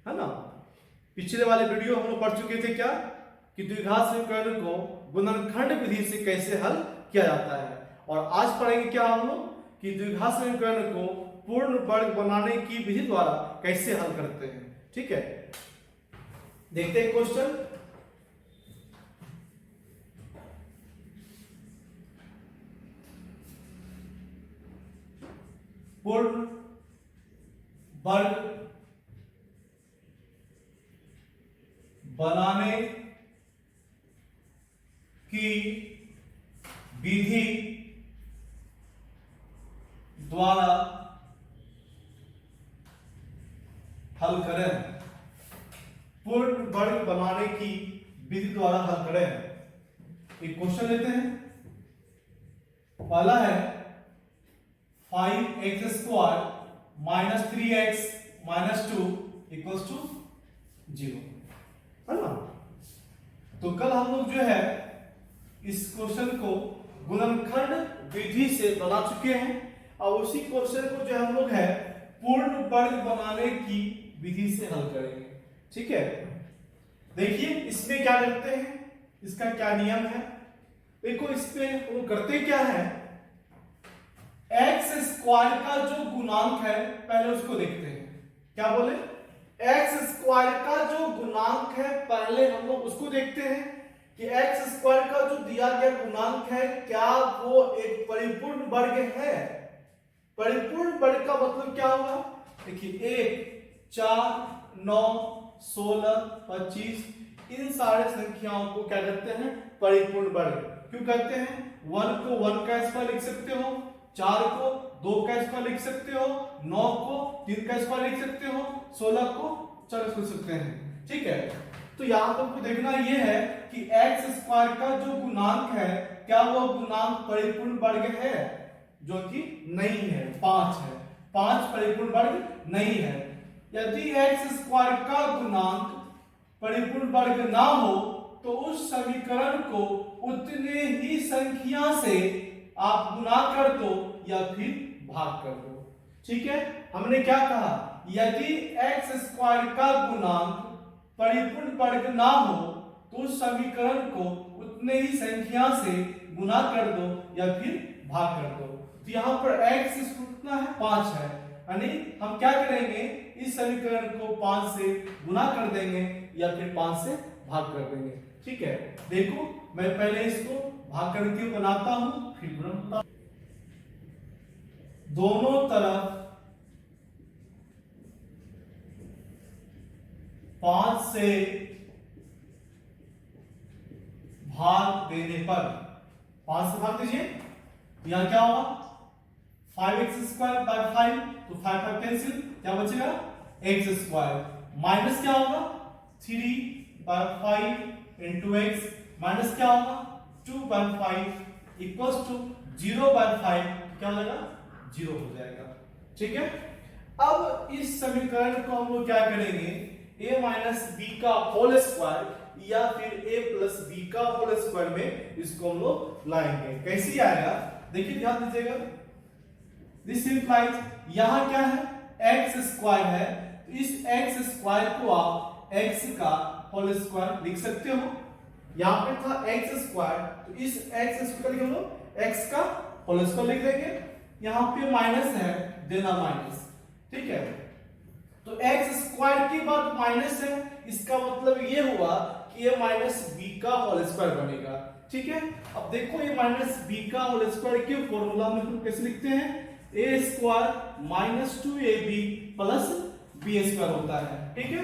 है ना। पिछले वाले वीडियो हम लोग पढ़ चुके थे क्या कि द्विघात समीकरण को गुणनखंड विधि से कैसे हल किया जाता है, और आज पढ़ेंगे क्या हम लोग कि द्विघात समीकरण को पूर्ण वर्ग बनाने की विधि द्वारा कैसे हल करते हैं। ठीक है, देखते हैं क्वेश्चन। पूर्ण वर्ग बनाने की विधि द्वारा हल करें। पूर्ण वर्ग बनाने की विधि द्वारा हल करें। एक क्वेश्चन लेते हैं। पहला है 5x² minus 3x minus 2 equals to 0, है ना। तो कल हम लोग जो है इस क्वेश्चन को गुणनखंड विधि से बना चुके हैं, और उसी क्वेश्चन को जो हम लोग है पूर्ण वर्ग बनाने की विधि से हल करेंगे। ठीक है, देखिए इसमें क्या करते हैं, इसका क्या नियम है। देखो इसमें वो करते क्या है, एक्स स्क्वायर का जो गुणांक है पहले उसको देखते हैं। क्या बोले, एक्स स्क्वायर का जो गुणांक है पहले हम लोग उसको देखते हैं कि एक्स स्क्वायर का जो दिया गया गुणांक है क्या वो एक परिपूर्ण वर्ग है। परिपूर्ण वर्ग का मतलब क्या होगा, देखिए 1, 4, 9, 16, 25 इन सारे संख्याओं को क्या कहते हैं, परिपूर्ण वर्ग। क्यों कहते हैं, 1 को 1 का स्क्वायर लिख सकते हो, 4 को 2 का स्क्वायर लिख सकते हो, 9 को 3 का स्क्वायर लिख सकते हो, 16 को 4 लिख सकते हैं। ठीक है, तो यहां पर आपको देखना यह है कि एक्स स्क्वायर का जो गुणांक है क्या वो गुणांक परिपूर्ण वर्ग है, जो कि नहीं है, 5 है। 5 परिपूर्ण वर्ग नहीं है। यदि एक्स स्क्वायर का गुणांक परिपूर्ण वर्ग ना हो तो उस समीकरण को उतने ही संख्या से आप गुणा कर दो या फिर भाग कर दो। ठीक है, हमने क्या कहा, यदि एक्स स्क्वायर का गुणांक परिपूर्ण वर्ग ना हो तो उस समीकरण को उतने ही संख्या से गुणा कर दो या फिर भाग कर दो। तो यहां पर x कितना है, 5 है, यानी हम क्या करेंगे, इस समीकरण को 5 से गुणा कर देंगे या फिर 5 से भाग कर देंगे। ठीक है, देखो मैं पहले इसको भाग करके बनाता हूं फिर बनाता हूं। दोनों तरफ 5 से भाग देने पर, 5 से भाग दीजिए, यहां क्या होगा 5x² बाय 5, तो 5 5 कैंसिल, क्या बचेगा x² माइनस क्या होगा 3 बाय 5 इंटू x माइनस क्या होगा 2 बाय 5 इक्वल्स टू 0 बाय 5, क्या हो जाएगा 0 हो जाएगा। ठीक है, अब इस समीकरण को हम लोग क्या करेंगे, a माइनस बी का होल स्क्वायर या फिर a प्लस बी का होल स्क्वायर में इसको हम लोग लाएंगे। कैसे आएगा, देखिए ध्यान दीजिएगा। दिस इंप्लाइज यहां क्या है, x² है, तो इस x² को आप x का होल स्क्वायर लिख सकते हो। यहां पे था x², तो इस x² लिख लो, x का होल स्क्वायर लिख देंगे। यहां पे माइनस है, देना माइनस। ठीक है, तो x² के बाद माइनस है, इसका मतलब ये हुआ कि ये माइनस बी का होल स्क्वायर बनेगा। ठीक है, अब देखो ये माइनस बी का होल स्क्वायर के फॉर्मूला में हम कैसे लिखते हैं, a² minus 2ab plus b² होता है। ठीक है,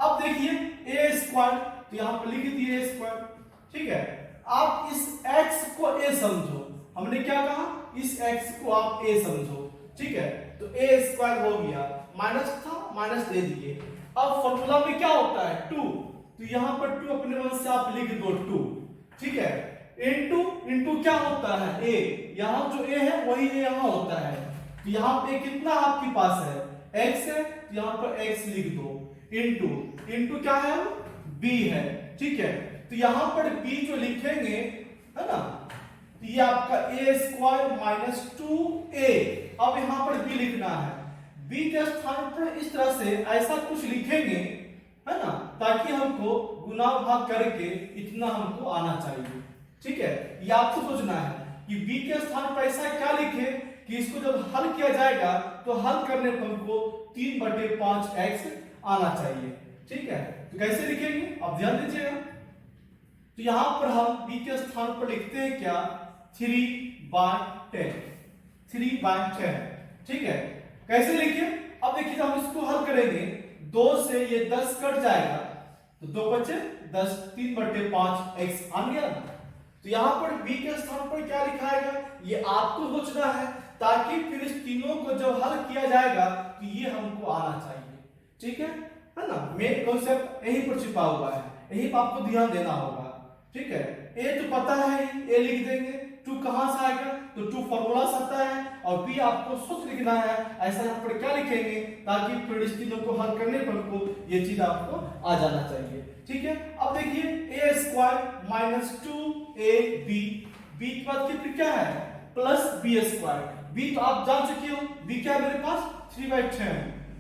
अब देखिए a², तो यहां पर लिख दिए a²। ठीक है, आप इस x को a समझो, हमने क्या कहा, इस x को आप a समझो। ठीक है, तो a² हो गया, माइनस था माइनस दे दिए। अब फॉर्मूला में क्या होता है 2, तो यहां पर 2 अपने मन से आप लिख दो 2। ठीक है, इनटू क्या होता है a, यहां जो a है वही a यहां होता है, तो यहां पे कितना आपके पास है x है, तो यहां पर x लिख दो, इनटू क्या है b है। ठीक है, तो यहां पर b जो लिखेंगे है ना, तो ये आपका a² माइनस 2a, अब यहां पर b लिखना है, b b के स्थान पर इस तरह से ऐसा कुछ लिखेंगे, है ना, ताकि हमको गुना भाग करके इतना हमको आना चाहिए। ठीक है, ये आपको सोचना है कि b के स्थान पर ऐसा क्या लिखे कि इसको जब हल किया जाएगा तो हल करने पर हमको 3/5x आना चाहिए। ठीक है, तो कैसे लिखेंगे आप ध्यान दीजिएगा। तो यहां पर हम b के स्थान पर लिखते हैं क्या, 3/10, 3/10। ठीक है, कैसे लिखिए, अब देखिए हम इसको हल करेंगे, 2 से ये 10 कट जाएगा तो 2 बचे 10, 3/5x आ गया। तो यहां पर b के स्थान पर क्या लिखाएगा ये आपको सोचना है, ताकि फिर इस तीनों को जब हल किया जाएगा तो ये हमको आना चाहिए। ठीक है ना, मेन कॉन्सेप्ट यहीं पर छिपा हुआ है, यहीं पर आपको ध्यान देना होगा। ठीक है, a तो पता है, a लिख देंगे, 2 कहां से आएगा तो 2 फॉर्मूला से आता है, और b आपको सोच लिखना है, ऐसा यहां पर क्या लिखेंगे ताकि फिर इस तीनों को हल करने पर को ये चीज आपको आ जाना चाहिए। ठीक है, अब देखिए a² - 2ab, b के बाद फिर क्या है प्लस b², b तो आप जान चुके हो, b क्या है मेरे पास 3/10,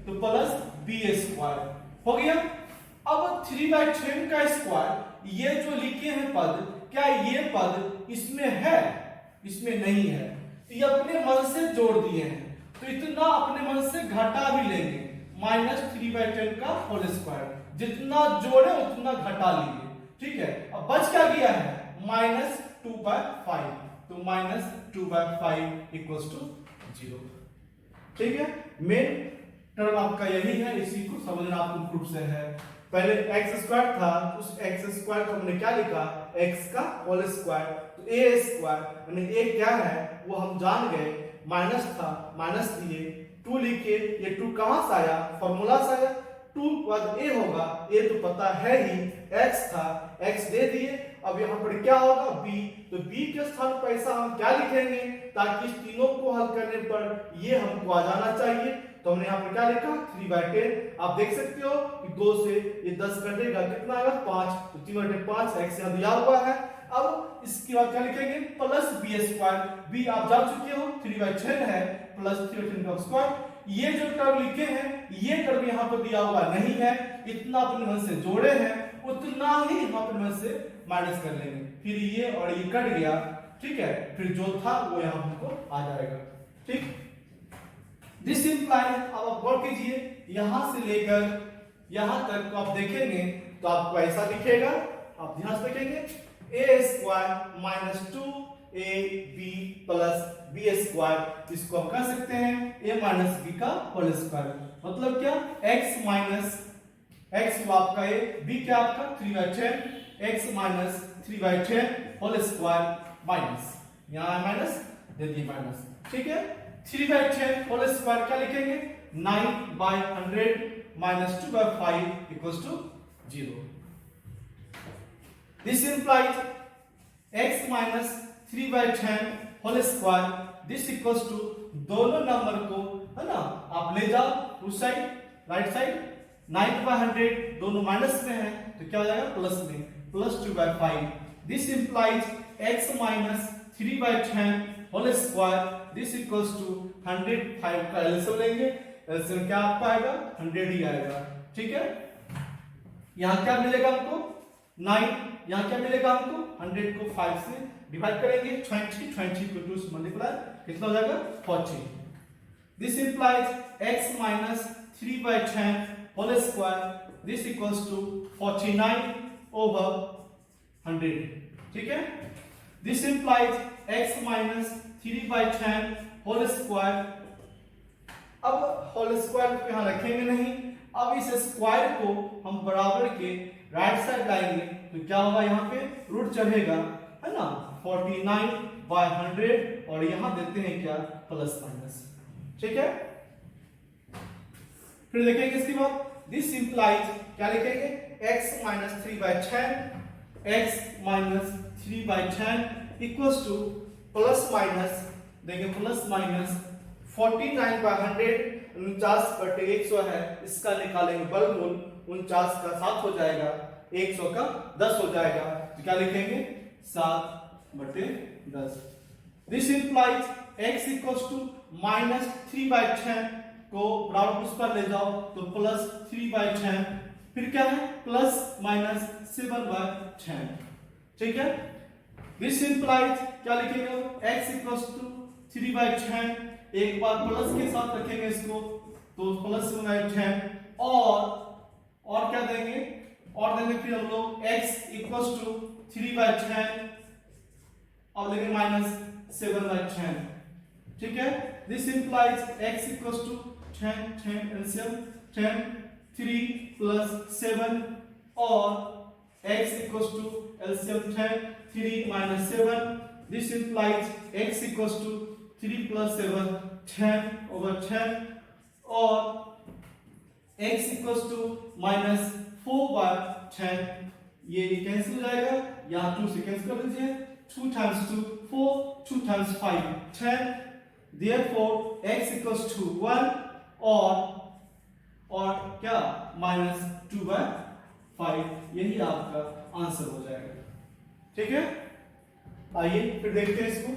तो प्लस b² हो गया। अब 3/10 का स्क्वायर, ये जो लिखे हैं पद, क्या ये पद इसमें है, इसमें नहीं है, तो ये अपने मन से जोड़ दिए हैं, तो इतना अपने मन से घटा भी लेंगे, -3/10 का होल स्क्वायर, जितना जोड़े उतना घटा लिए। ठीक है, अब बच क्या गया है -2/5, तो -2/5 = 0। ठीक है, मेन टर्म आपका यही है, इसी को समझना आपको ग्रुप से है। पहले x² था, उस x² को हमने क्या लिखा, x का होल स्क्वायर, तो a² यानी a क्या है वो हम जान गए, माइनस था माइनस दिए, 2 लिखे, ये 2 कहां से आया, फार्मूला से आया, 2 बाद a होगा, a तो पता है ही, x था, x दे दिए। अब यहाँ पर क्या होगा b, तो b के स्थान पर ऐसा हम क्या लिखेंगे ताकि इस तीनों को हल करने पर ये हमको आ जाना चाहिए, तो हमने यहाँ पर क्या लिखा 3/10। आप देख सकते हो कि 2 से ये 10 कटेगा, कितना आएगा 5, तो 3/5 x यहाँ दिया हुआ है। अब इसके बाद क्या लिखेंगे प्लस b², b आप जान चुके हो 3/10 है, प्लस 3/10 का स्क्वायर, ये जो टर्म लिखे हैं ये टर्म यहाँ पर दिया हुआ नहीं है, इतना अपने मन से जोड़े हैं उतना ही हम अपने मन से माइनस कर लेंगे, फिर ये और ये कट गया। ठीक है, फिर जो था वो यहाँ हमको आ जाएगा। ठीक, दिस इंप्लाइज, अब आप गौर कीजिए, यहां से लेकर यहां तक को आप देखेंगे तो आपको ऐसा दिखेगा, आप ध्यान से देखेंगे a² - 2ab + b², इसको हम कह सकते हैं a - b का होल स्क्वायर, मतलब क्या x आपका a, b क्या आपका 3/10, x - 3/10 होल स्क्वायर माइनस, यहां माइनस दे दिए माइनस। ठीक है, 3/10 होल स्क्वायर क्या लिखेंगे 9/100 - 2/5 = 0। This implies x - 3/10 whole square, this equals to, दोनों नंबर को है ना आप ले जाओ उस साइड, राइट साइड, 9/100 दोनों माइनस में है तो क्या हो जाएगा प्लस में, +2/5। This implies x - 3/10 whole square, this equals to 105 का एलसीएम लेंगे, एलसीएम क्या आपका आएगा 100 ही आएगा। ठीक है, यहां क्या मिलेगा हमको 9, यहां क्या मिलेगा हमको 100 को 5 से डिवाइड करेंगे, 20 को 2 से मल्टीप्लाई, कितना हो जाएगा 40। This implies x - 3/10 whole square, this equals to 49/100। ठीक है, this implies x - 3/10 whole square, अब होल स्क्वायर को यहां रखेंगे नहीं, अब इस स्क्वायर को हम बराबर के राइट साइड लाएंगे तो क्या होगा, यहाँ पे रूट चढ़ेगा, है ना 49/100, और यहां देते हैं क्या प्लस माइनस। ठीक है, फिर देखेंगे इसके बाद, दिस इंप्लाइज क्या लिखेंगे x - 3/10, x - 3/10 equals two plus minus, देखिए प्लस माइनस 49/100, 49/100 है, इसका निकालेंगे वर्गमूल, 49 का 7 हो जाएगा, 100 का 10 हो जाएगा, तो क्या लिखेंगे 7/10। दिस इंप्लाइज x = -3/10 को बराबर उस पर ले जाओ तो प्लस 3/10, फिर क्या है प्लस माइनस 7/10, ठीक है। दिस इंप्लाइज क्या लिखेंगे x इक्वल्स टू 3/10, एक बार प्लस के साथ रखेंगे इसको तो प्लस 7/10 और क्या देंगे और देंगे फिर हम लोग x इक्वल्स टू 3/10 अब लेंगे माइनस 7/10, ठीक है। This implies x equals to 10 LCM 10 3 plus 7 और x equals to LCM 10 3 minus 7, this implies x equals to 3 plus 7 10/10 और x इक्वल्स टू माइनस 4/10, ये कैंसिल हो जाएगा, यहाँ 2 से कैंसिल कर दीजिए, 2 times 2 4 2 times 5 10, therefore x equals to 1 और क्या माइनस 2/5, यही आपका आंसर हो जाएगा, ठीक है। आइए फिर देखते हैं इसको।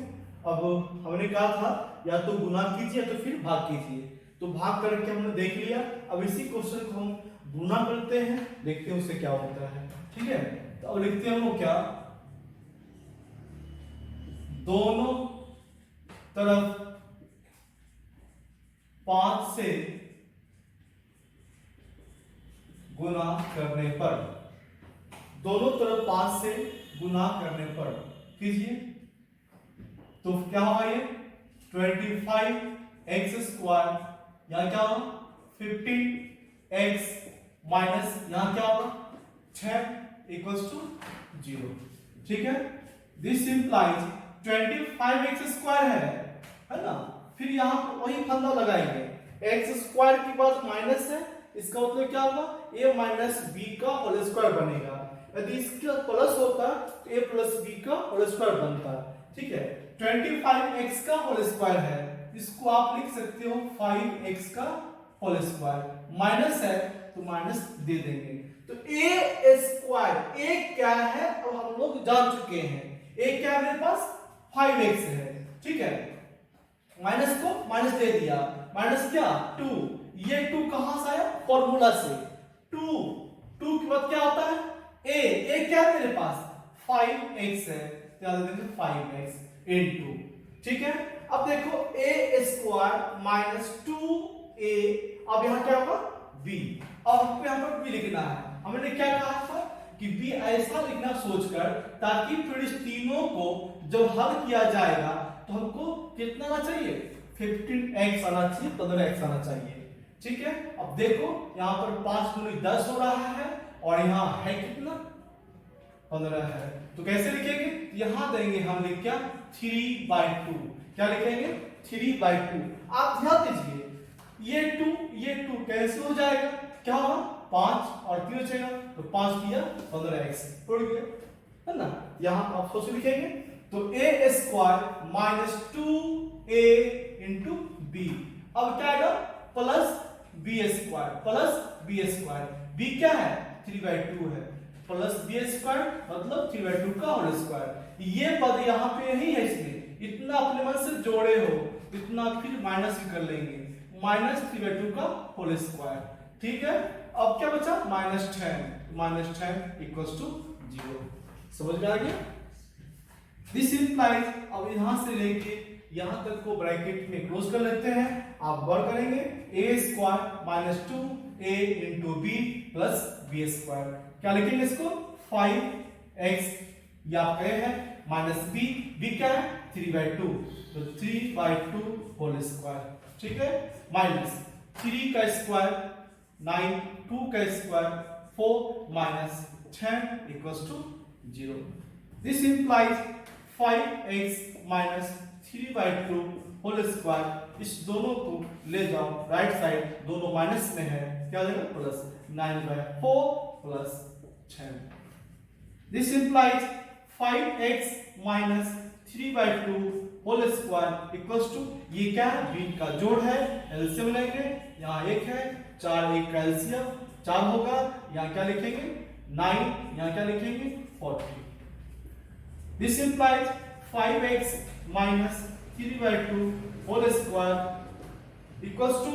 अब हमने कहा था या तो गुना कीजिए तो फिर भाग कीजिए, तो भाग करके हमने देख लिया। अब इसी क्वेश्चन को हम गुना करते हैं, देखते हैं उससे क्या होता है, ठीक है। तो अब लिखते हैं हम क्या, दोनों तरफ 5 से गुना करने पर, दोनों तरफ 5 से गुना करने पर कीजिए तो क्या होगा ये 25x², यहां क्या होगा 15x माइनस यहां क्या होगा 6 इक्वल्स टू 0, ठीक है। दिस इंप्लाइज 25x² है ना, फिर यहां पर वही फंदा लगाएंगे, x² के बाद माइनस है, इसका मतलब क्या होगा a माइनस b का होल स्क्वायर बनेगा, यदि इसका प्लस होता तो a प्लस b का होल स्क्वायर बनता, ठीक है। 25x का होल स्क्वायर है, इसको आप लिख सकते हो 5x का होल स्क्वायर, माइनस है तो माइनस दे देंगे, तो a² क्या है अब हम लोग जान चुके हैं, a क्या है मेरे पास 5x है, ठीक है। माइनस को माइनस दे दिया, माइनस क्या 2, ये 2 कहां से आया फॉर्मूला से, 2 के बाद क्या होता है a क्या है मेरे पास 5x है, याद रखेंगे 5x इनटू, ठीक है। अब देखो a² माइनस 2a, अब यहां क्या होगा b, अब हमको यहां पर b लिखना है, हमने क्या कहा था कि b ऐसा लिखना सोचकर ताकि फिर इस तीनों को जब हल किया जाएगा तो हमको कितना आना चाहिए 15x आना चाहिए, 15x आना चाहिए, ठीक है। अब देखो यहां पर 5 गुनी 10 हो रहा है और यहां है कितना 15 है, तो कैसे लिखेंगे, यहां देंगे हम लिख क्या 3/2, क्या लिखेंगे 3/2। आप ध्यान दीजिए ये 2 कैंसिल हो जाएगा, क्या होगा 5 और 3 बचेगा, तो 5 किया 15x उड़ गया, है ना। यहां आप सोच लिखेंगे तो a² minus 2a into b, अब क्या आएगा प्लस b², b क्या है 3/2 है, प्लस b² मतलब 3/2 का होल स्क्वायर, ये पद यहाँ पे नहीं है, इसमें इतना अपने मन से जोड़े हो, इतना फिर माइनस भी कर लेंगे, माइनस 3/2 का होल स्क्वायर, ठीक है। अब क्या बचा -10 इक्वल्स टू 0, समझ में आ गया। दिस इंप्लाइज, अब यहां से लेके यहां तक को ब्रैकेट में क्लोज कर लेते हैं, आप वर्क करेंगे a² minus 2a into b plus b², क्या लिखेंगे इसको 5x, या आप कहे हैं माइनस b क्या है 3/2, तो 3/2 होल स्क्वायर, ठीक है, माइनस 3 का स्क्वायर 9, 2 का square 4 minus 10 equals to 0। This implies 5x minus 3/2 whole square, इस दोनों को ले जाओ राइट साइड, दोनों माइनस में है, क्या हो जाएगा plus 9/4 plus 10। This implies 5x minus 3/2 whole square equals to, ये क्या है b का जोड़ है, एलसीएम लेंगे, यहाँ 1 है 4, 1 का एलसीएम 4 होगा, यहाँ क्या लिखेंगे 9, यहाँ क्या लिखेंगे 40। This implies 5x minus 3/2 whole square equals to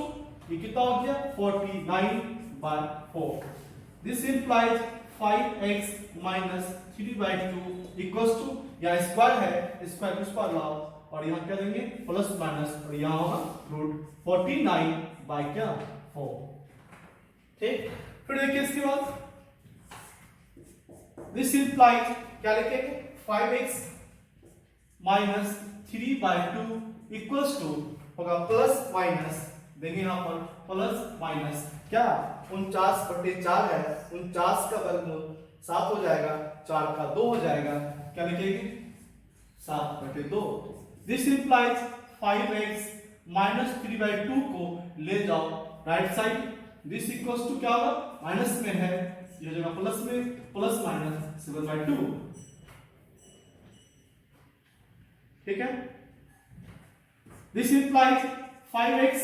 ये कितना हो गया 49/4. This implies 5x minus 3/2 equals to, यहाँ स्क्वायर है, स्क्वायर टू स्क्वायर लाओ और यहाँ क्या देंगे प्लस माइनस और यहाँ होगा रूट 49/4. ठीक, फिर देखिए इसके बाद दिस इंप्लाइज क्या लिखेंगे 5x minus 3/2 इक्वल्स टू होगा प्लस माइनस देंगे यहाँ पर प्लस माइनस क्या 49/4 है, 49 का वर्गमूल 7 हो जाएगा, 4 का 2 हो जाएगा, क्या लिखेंगे 7/2. दिस इंप्लाइज 5x minus 3/2 को ले जाओ right side, this equals to क्या होगा माइनस में है, ये हो जाएगा प्लस में, प्लस माइनस 7/2. ठीक है, this implies 5x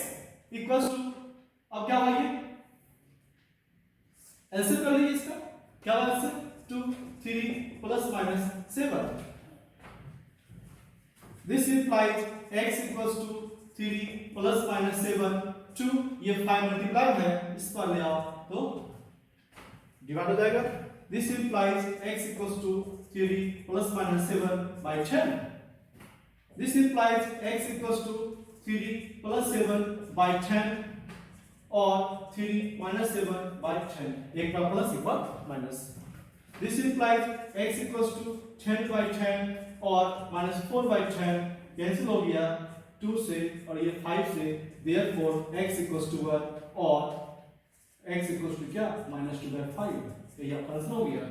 equals to, अब क्या होगा ये एलसीएम कर लीजिए इसका, क्या होगा इससे 2 3 plus minus 7. This implies x equals to 3 plus minus 7 2, ये 5 मल्टीप्लाई है, इस पर ले आओ तो डिवाइड हो जाएगा. This implies x equals to 3 plus minus 7/10. This implies x equals to 3 plus 7/10 और 3 माइनस 7/10, एक का प्लस एक बार minus. This implies x equals to 10/10 और माइनस 4/10 कैंसिल हो गया 2 से और ये 5 से, देयरफॉर x इक्वल्स टू 1 और x इक्वल्स टू क्या -2/5. ये आपका आंसर हो गया.